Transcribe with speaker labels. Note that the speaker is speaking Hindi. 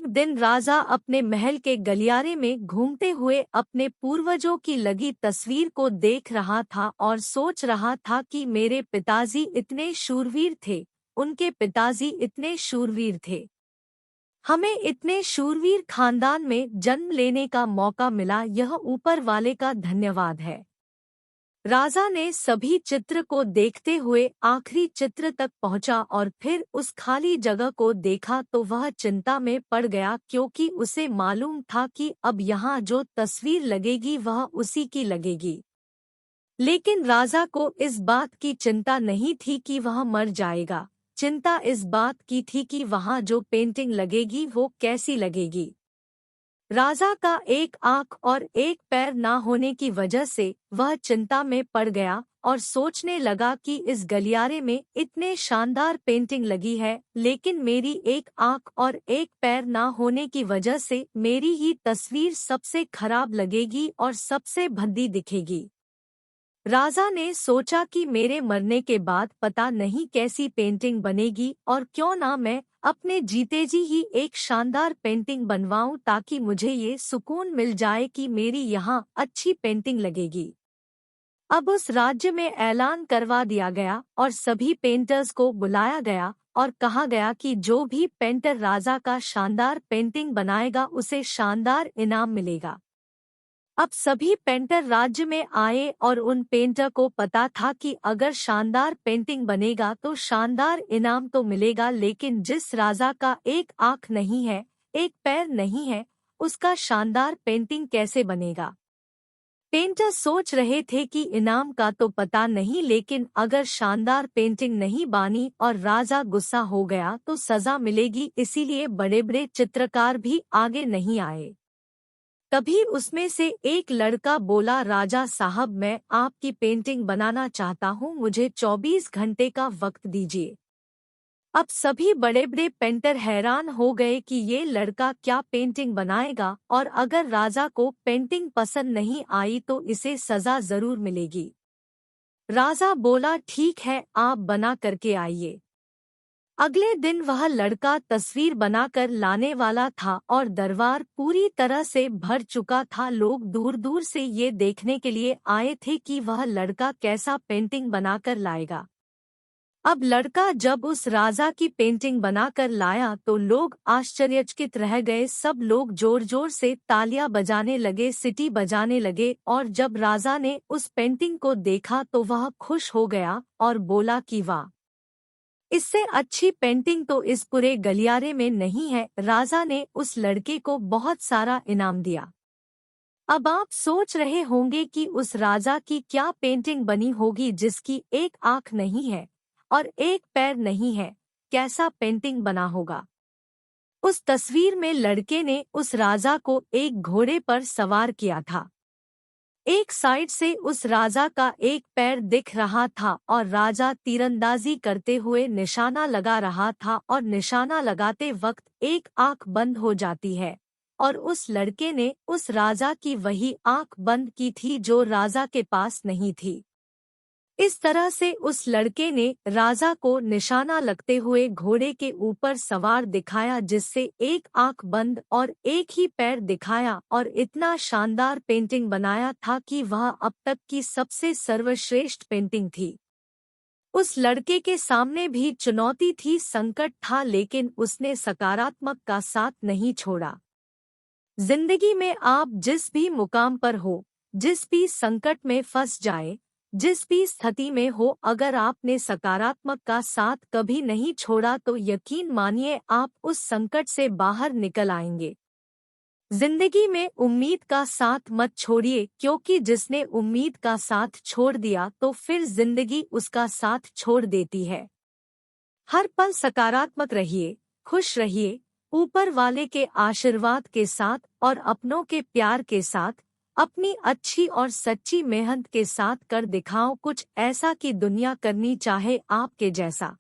Speaker 1: एक दिन राजा अपने महल के गलियारे में घूमते हुए अपने पूर्वजों की लगी तस्वीर को देख रहा था और सोच रहा था कि मेरे पिताजी इतने शूरवीर थे, उनके पिताजी इतने शूरवीर थे। हमें इतने शूरवीर खानदान में जन्म लेने का मौका मिला, यह ऊपर वाले का धन्यवाद है। राजा ने सभी चित्र को देखते हुए आखिरी चित्र तक पहुंचा और फिर उस खाली जगह को देखा तो वह चिंता में पड़ गया, क्योंकि उसे मालूम था कि अब यहाँ जो तस्वीर लगेगी वह उसी की लगेगी। लेकिन राजा को इस बात की चिंता नहीं थी कि वह मर जाएगा, चिंता इस बात की थी कि वहाँ जो पेंटिंग लगेगी वो कैसी लगेगी। राजा का एक आंख और एक पैर ना होने की वजह से वह चिंता में पड़ गया और सोचने लगा कि इस गलियारे में इतने शानदार पेंटिंग लगी है, लेकिन मेरी एक आंख और एक पैर ना होने की वजह से मेरी ही तस्वीर सबसे खराब लगेगी और सबसे भद्दी दिखेगी। राजा ने सोचा कि मेरे मरने के बाद पता नहीं कैसी पेंटिंग बनेगी, और क्यों ना मैं अपने जीते जी ही एक शानदार पेंटिंग बनवाऊं, ताकि मुझे ये सुकून मिल जाए कि मेरी यहाँ अच्छी पेंटिंग लगेगी। अब उस राज्य में ऐलान करवा दिया गया और सभी पेंटर्स को बुलाया गया और कहा गया कि जो भी पेंटर राजा का शानदार पेंटिंग बनाएगा उसे शानदार इनाम मिलेगा। अब सभी पेंटर राज्य में आए और उन पेंटर को पता था कि अगर शानदार पेंटिंग बनेगा तो शानदार इनाम तो मिलेगा, लेकिन जिस राजा का एक आंख नहीं है, एक पैर नहीं है, उसका शानदार पेंटिंग कैसे बनेगा। पेंटर सोच रहे थे कि इनाम का तो पता नहीं, लेकिन अगर शानदार पेंटिंग नहीं बनी और राजा गुस्सा हो गया तो सजा मिलेगी, इसीलिए बड़े बड़े चित्रकार भी आगे नहीं आए। तभी उसमें से एक लड़का बोला, राजा साहब, मैं आपकी पेंटिंग बनाना चाहता हूँ, मुझे 24 घंटे का वक्त दीजिए। अब सभी बड़े बड़े पेंटर हैरान हो गए कि ये लड़का क्या पेंटिंग बनाएगा, और अगर राजा को पेंटिंग पसंद नहीं आई तो इसे सजा जरूर मिलेगी। राजा बोला, ठीक है, आप बना करके आइए। अगले दिन वह लड़का तस्वीर बनाकर लाने वाला था और दरबार पूरी तरह से भर चुका था। लोग दूर दूर से ये देखने के लिए आए थे कि वह लड़का कैसा पेंटिंग बनाकर लाएगा। अब लड़का जब उस राजा की पेंटिंग बनाकर लाया तो लोग आश्चर्यचकित रह गए। सब लोग जोर जोर से तालियां बजाने लगे, सीटी बजाने लगे, और जब राजा ने उस पेंटिंग को देखा तो वह खुश हो गया और बोला कि वाह, इससे अच्छी पेंटिंग तो इस पूरे गलियारे में नहीं है। राजा ने उस लड़के को बहुत सारा इनाम दिया। अब आप सोच रहे होंगे कि उस राजा की क्या पेंटिंग बनी होगी जिसकी एक आंख नहीं है और एक पैर नहीं है, कैसा पेंटिंग बना होगा। उस तस्वीर में लड़के ने उस राजा को एक घोड़े पर सवार किया था। एक साइड से उस राजा का एक पैर दिख रहा था और राजा तीरंदाजी करते हुए निशाना लगा रहा था, और निशाना लगाते वक्त एक आंख बंद हो जाती है, और उस लड़के ने उस राजा की वही आंख बंद की थी जो राजा के पास नहीं थी। इस तरह से उस लड़के ने राजा को निशाना लगते हुए घोड़े के ऊपर सवार दिखाया, जिससे एक आंख बंद और एक ही पैर दिखाया, और इतना शानदार पेंटिंग बनाया था कि वह अब तक की सबसे सर्वश्रेष्ठ पेंटिंग थी। उस लड़के के सामने भी चुनौती थी, संकट था, लेकिन उसने सकारात्मक का साथ नहीं छोड़ा। जिंदगी में आप जिस भी मुकाम पर हो, जिस भी संकट में फंस जाए, जिस भी स्थिति में हो, अगर आपने सकारात्मक का साथ कभी नहीं छोड़ा तो यकीन मानिए आप उस संकट से बाहर निकल आएंगे। जिंदगी में उम्मीद का साथ मत छोड़िए, क्योंकि जिसने उम्मीद का साथ छोड़ दिया तो फिर जिंदगी उसका साथ छोड़ देती है। हर पल सकारात्मक रहिए, खुश रहिए, ऊपर वाले के आशीर्वाद के साथ और अपनों के प्यार के साथ, अपनी अच्छी और सच्ची मेहनत के साथ कर दिखाओ कुछ ऐसा कि दुनिया करनी चाहे आपके जैसा।